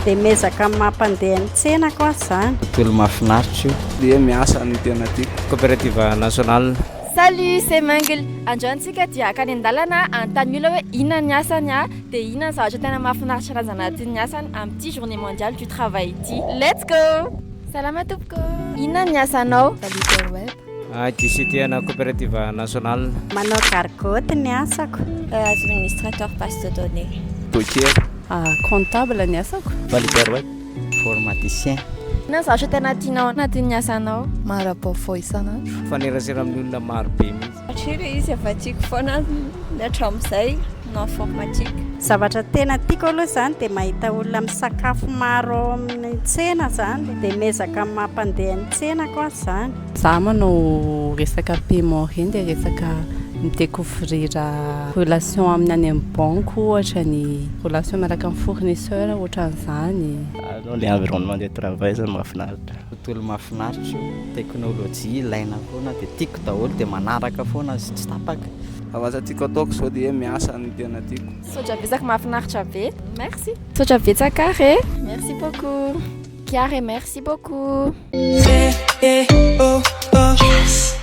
dia mezaka amin'ny mampandeha ny tsenako azy zany. Tontolo mahafinaritra io. Dia miasa ny tena tiako. Coopérative nationale. Salut, c'est Mangel. Androantsika dia akany an-dalana anontany olona hoe inona ny asany dia inona ny zavatra tena mahafinaritra razana anatin'ny asany amin'ity journée mondiale du travail ity. Let's go! Salama tompoko. Inona ny asanao? Valideur web. DCT coopérative nationale. Manao gargote ny asako. Administrateur base de données. Docker. Comptable ny asako. Valideur web. Formaticien. Inona ny zavatra tena tianao anatin'ny asanao? Maraboafo isanandro. Fanerasera amin'ny olona maro be mihitsy. Atrira izy efa tiako foana ny hatramin'izay na informatique. Zavatra tena tiako aloha zany dia mahita olona misakafo maro amin'ny tsena zany dia mezaka amin'ny mampandeha ny tsenako azy zany. Za manao resaka paiement reny dia resaka midécouvrir relation amin'ny any amin'ny banque ohatra ny relation miaraka amin'ny fournisseur ohatran'izany. Le environnement de travail zany mahafinaritra. Tontolo mahafinaritra io. Teknôlôjia ilaina foana dia tiako daholo dia manaraka foana sy tsy tapaka. Zavatra tiako ataoko zao dia miasa ny tena tiako. Saotra betsaka mahafinaritra be. Merci. Saotra betsaka re. Merci beaucoup. Chiare, merci beaucoup. Oh, oh. Yes.